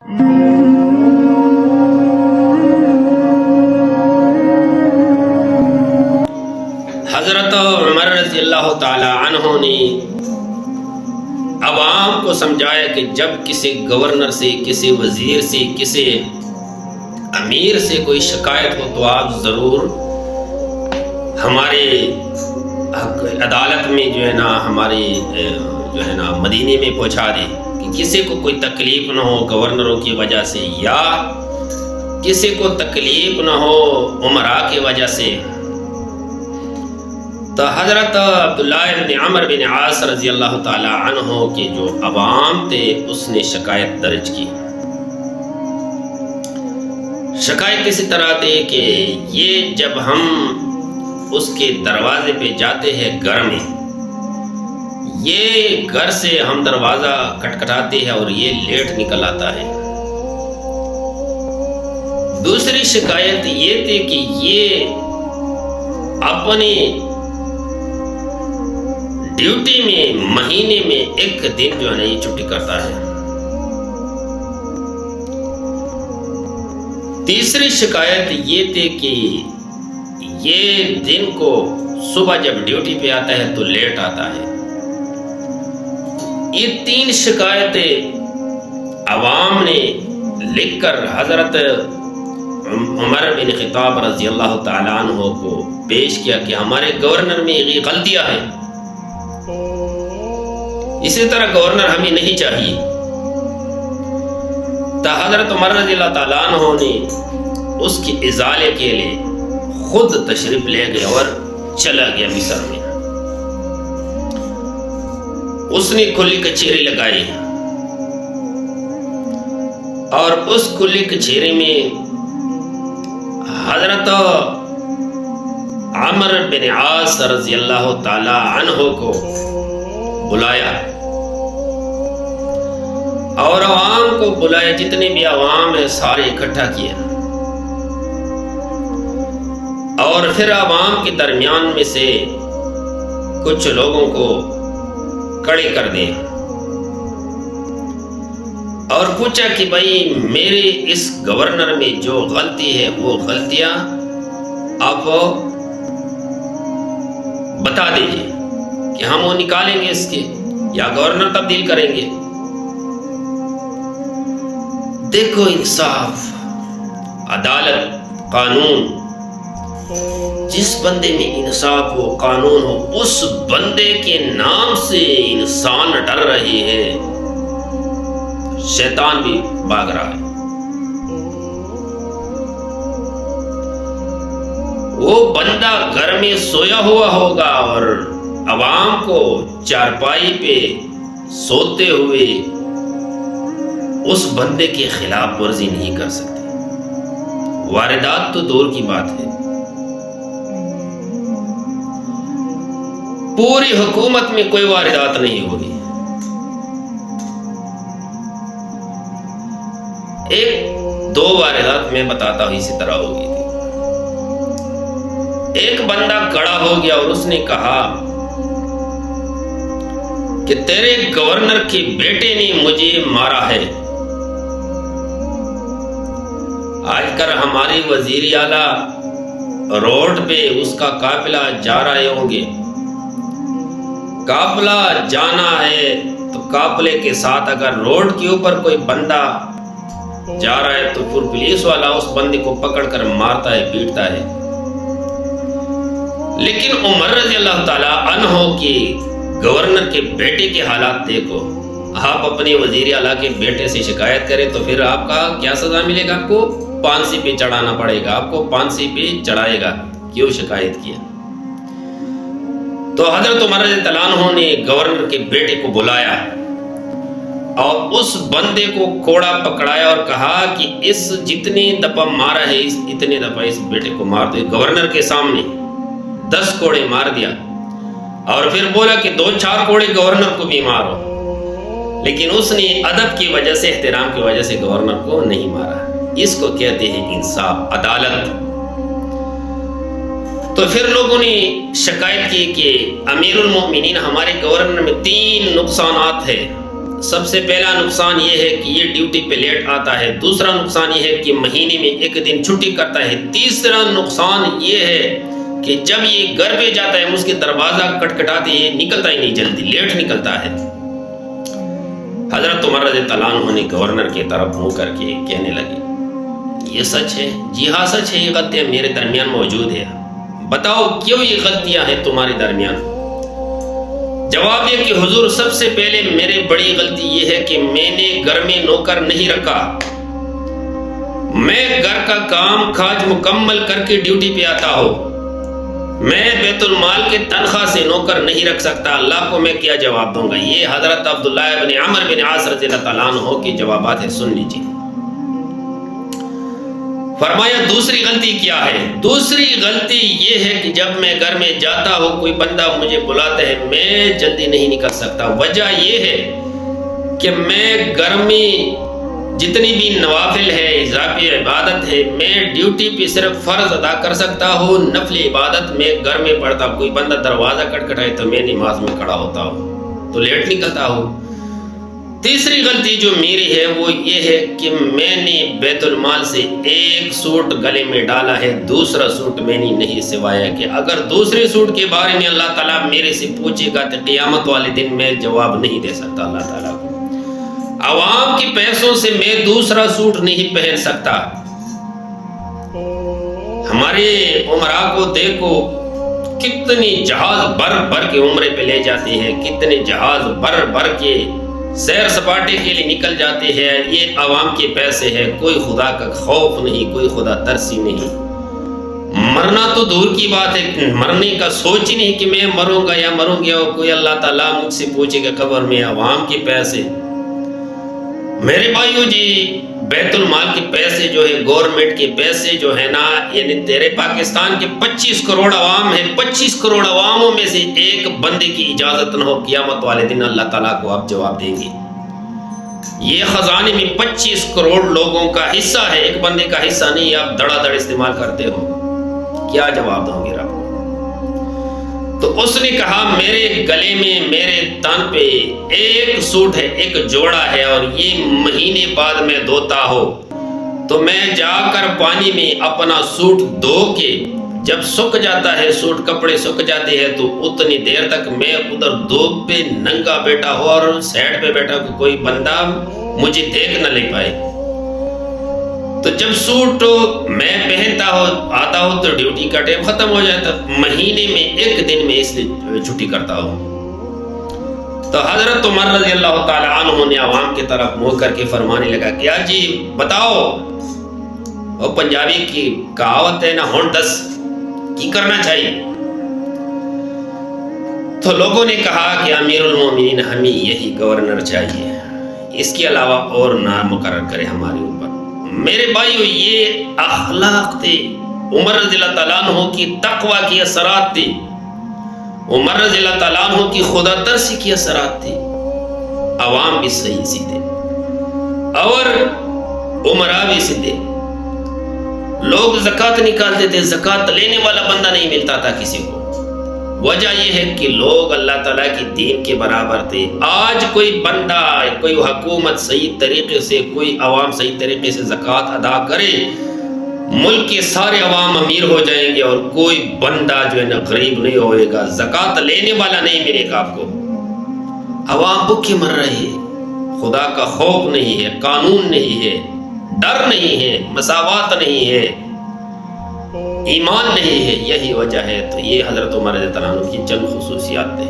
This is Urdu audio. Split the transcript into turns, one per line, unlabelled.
حضرت عمر رضی اللہ تعالی عنہ نے عوام کو سمجھایا کہ جب کسی گورنر سے، کسی وزیر سے، کسی امیر سے کوئی شکایت ہو تو آپ ضرور ہمارے عدالت میں ہمارے مدینے میں پہنچا دیں کہ کسی کو کوئی تکلیف نہ ہو گورنروں کی وجہ سے، یا کسی کو تکلیف نہ ہو امراء کی وجہ سے۔ تو حضرت عبداللہ بن عمر بن عاص رضی اللہ تعالی عنہ کے جو عوام تھے اس نے شکایت درج کی۔ شکایت کسی طرح تھی کہ یہ جب ہم اس کے دروازے پہ جاتے ہیں گھر میں، یہ گھر سے ہم دروازہ کھٹکھٹاتے ہیں اور یہ لیٹ نکل آتا ہے۔ دوسری شکایت یہ تھی کہ یہ اپنی ڈیوٹی میں مہینے میں ایک دن یہ چھٹی کرتا ہے۔ تیسری شکایت یہ تھی کہ یہ دن کو صبح جب ڈیوٹی پہ آتا ہے تو لیٹ آتا ہے۔ یہ تین شکایتیں عوام نے لکھ کر حضرت عمر بن خطاب رضی اللہ تعالی عنہ کو پیش کیا کہ ہمارے گورنر میں یہ غلطیاں ہیں، اسی طرح گورنر ہمیں نہیں چاہیے۔ تو حضرت عمر رضی اللہ تعالیٰ عنہ نے اس کی ازالے کے لیے خود تشریف لے گئے اور چلا گیا مصر میں۔ اس نے کھلی کچہری لگائی اور اس کھلی کچہری میں حضرت عمر بن عاص رضی اللہ تعالی عنہ کو بلایا اور عوام کو بلایا، جتنے بھی عوام ہیں سارے اکٹھا کیا، اور پھر عوام کے درمیان میں سے کچھ لوگوں کو کھڑے کر دیا اور پوچھا کہ بھائی میرے اس گورنر میں جو غلطی ہے وہ غلطیاں آپ بتا دیجئے کہ ہم وہ نکالیں گے اس کے، یا گورنر تبدیل کریں گے۔ دیکھو انصاف، عدالت، قانون، جس بندے میں انصاف ہو، قانون ہو، اس بندے کے نام سے انسان ڈر رہی ہے، شیطان بھی بھاگ رہا ہے۔ وہ بندہ گھر میں سویا ہوا ہوگا اور عوام کو چارپائی پہ سوتے ہوئے اس بندے کے خلاف ورزی نہیں کر سکتے۔ واردات تو دور کی بات ہے، پوری حکومت میں کوئی واردات نہیں ہوگی۔ ایک دو واردات میں بتاتا ہوں اسی طرح ہوگی تھی۔ ایک بندہ کھڑا ہو گیا اور اس نے کہا کہ تیرے گورنر کے بیٹے نے مجھے مارا ہے۔ آج کل ہماری وزیر اعلیٰ روڈ پہ اس کا قافلہ جا رہے ہوں گے، قافلہ جانا ہے تو قافلے کے ساتھ اگر روڈ کے اوپر کوئی بندہ جا رہا ہے تو پھر پولیس والا اس بندے کو پکڑ کر مارتا ہے، پیٹتا ہے۔ لیکن عمر رضی اللہ تعالی عنہ کے گورنر کے بیٹے کے حالات دیکھو، آپ اپنے وزیر اعلیٰ کے بیٹے سے شکایت کریں تو پھر آپ کا کیا سزا ملے گا؟ آپ کو پھانسی پہ چڑھانا پڑے گا، آپ کو پھانسی پہ چڑھائے گا، کیوں شکایت کیا؟ تو حضرت عمر رضی اللہ عنہ نے گورنر کے بیٹے کو بلایا اور اس بندے کو کوڑا پکڑایا اور کہا کہ اس جتنے دفعہ مارا ہے اتنے دفعہ اس بیٹے کو مار دے۔ گورنر کے سامنے 10 کوڑے مار دیا اور پھر بولا کہ 2-4 کوڑے گورنر کو بھی مارو، لیکن اس نے ادب کی وجہ سے، احترام کی وجہ سے گورنر کو نہیں مارا۔ اس کو کہتے ہیں انصاف، عدالت۔ تو پھر لوگوں نے شکایت کی کہ امیر المومنین ہمارے گورنر میں 3 نقصانات ہیں، سب سے پہلا نقصان یہ ہے کہ یہ ڈیوٹی پہ لیٹ آتا ہے، دوسرا نقصان یہ ہے کہ مہینے میں ایک دن چھٹی کرتا ہے، تیسرا نقصان یہ ہے کہ جب یہ گھر پہ جاتا ہے اس کے دروازہ کٹکھٹاتے یہ نکلتا ہی نہیں، جلدی لیٹ نکلتا ہے۔ حضرت عمر رضی اللہ عنہ نے گورنر کی طرف منہ کر کے کہنے لگے، یہ سچ ہے؟ جی ہاں سچ ہے، یہ غلطیاں میرے درمیان موجود ہے، بتاؤ کیوں یہ غلطیاں ہیں تمہارے درمیان؟ جواب دیا کہ حضور سب سے پہلے میری بڑی غلطی یہ ہے کہ میں نے گھر میں نوکر نہیں رکھا، میں گھر کا کام کاج مکمل کر کے ڈیوٹی پہ آتا ہوں، میں بیت المال کے تنخواہ سے نوکر نہیں رکھ سکتا، اللہ کو میں کیا جواب دوں گا؟ یہ حضرت عبداللہ بن عمر بن عاص رضی اللہ عنہ کے جوابات ہیں، سن لیجیے۔ فرمایا دوسری غلطی کیا ہے؟ دوسری غلطی یہ ہے کہ جب میں گھر میں جاتا ہوں کوئی بندہ مجھے بلاتا ہے میں جلدی نہیں نکل سکتا، وجہ یہ ہے کہ میں گھر میں جتنی بھی نوافل ہے، اضافی عبادت ہے، میں ڈیوٹی پہ صرف فرض ادا کر سکتا ہوں، نفل عبادت میں گھر میں پڑھتا ہوں، کوئی بندہ دروازہ کٹکھٹائے تو میں نماز میں کھڑا ہوتا ہوں تو لیٹ نکلتا ہوں۔ تیسری غلطی جو میری ہے وہ یہ ہے کہ میں نے بیت المال سے ایک سوٹ گلے میں ڈالا ہے، دوسرا سوٹ میں نے نہیں سوایا، کہ اگر دوسرے سوٹ کے بارے میں اللہ تعالیٰ میرے سے پوچھے گا تو قیامت والے دن میں جواب نہیں دے سکتا اللہ تعالیٰ کو۔ عوام کے پیسوں سے میں دوسرا سوٹ نہیں پہن سکتا۔ ہمارے عمراء کو دیکھو کتنی جہاز بھر بھر کے عمرے پہ لے جاتے ہیں، کتنے جہاز بھر بھر کے سیر سپاٹے کے لیے نکل جاتے ہیں، یہ عوام کے پیسے ہیں، کوئی خدا کا خوف نہیں، کوئی خدا ترسی نہیں۔ مرنا تو دور کی بات ہے، مرنے کا سوچ ہی نہیں کہ میں مروں گا یا مروں گیا، کوئی اللہ تعالیٰ مجھ سے پوچھے گا قبر میں عوام کے پیسے۔ میرے بھائیو جی بیت المال کے پیسے جو ہے، گورنمنٹ کے پیسے جو ہے نا، یعنی تیرے پاکستان کے 25 کروڑ عوام ہیں، 25 کروڑ عواموں میں سے ایک بندے کی اجازت نہ ہو، قیامت والے دن اللہ تعالیٰ کو آپ جواب دیں گے۔ یہ خزانے میں 25 کروڑ لوگوں کا حصہ ہے، ایک بندے کا حصہ نہیں، آپ دڑا دڑ استعمال کرتے ہو، کیا جواب دوں گے رب کو؟ تو اس نے کہا میرے گلے میں میرے تن پہ ایک سوٹ ہے، ایک جوڑا ہے، اور یہ مہینے بعد میں دھوتا ہوں تو میں جا کر پانی میں اپنا سوٹ دھو کے جب سک جاتا ہے، سوٹ کپڑے سک جاتے ہیں تو اتنی دیر تک میں ادھر دھوپ پہ ننگا بیٹھا ہو اور سائڈ پہ بیٹھا ہو، کوئی بندہ مجھے دیکھ نہ لے پائے۔ تو جب سوٹ میں پہنتا ہوں آتا ہوں تو ڈیوٹی کا ٹائم ختم ہو جاتا، مہینے میں ایک دن میں اس لیے چھٹی کرتا ہوں۔ تو حضرت عمر رضی اللہ تعالی عنہ نے عوام کی طرف منہ کر کے فرمانے لگا کہ جی بتاؤ، وہ پنجابی کی کہاوت ہے نا، ہون دس کی کرنا چاہیے؟ تو لوگوں نے کہا کہ امیر المومنین ہمیں یہی گورنر چاہیے، اس کے علاوہ اور نہ مقرر کرے ہمارے اوپر۔ میرے بھائیو یہ اخلاق تھے، عمر رضی اللہ تعالیٰ عنہ کی تقوی کی اثرات تھی، عمر رضی اللہ تعالیٰ عنہ کی خدا ترسی کی اثرات تھی۔ عوام بھی صحیح سیدھے اور عمراء بھی سیدھے، لوگ زکوٰۃ نکالتے تھے، زکوٰۃ لینے والا بندہ نہیں ملتا تھا کسی کو۔ وجہ یہ ہے کہ لوگ اللہ تعالیٰ کی دین کے برابر تھے۔ آج کوئی بندہ، کوئی حکومت صحیح طریقے سے، کوئی عوام صحیح طریقے سے زکوٰۃ ادا کرے، ملک کے سارے عوام امیر ہو جائیں گے اور کوئی بندہ جو ہے نا غریب نہیں ہوئے گا، زکوٰۃ لینے والا نہیں ملے گا آپ کو۔ عوام بھوکے مر رہے ہیں، خدا کا خوف نہیں ہے، قانون نہیں ہے، ڈر نہیں ہے، مساوات نہیں ہے، ایمان نہیں ہے، یہی وجہ ہے۔ تو یہ حضرت عمر رضی اللہ عنہ کی چند خصوصیات تھے۔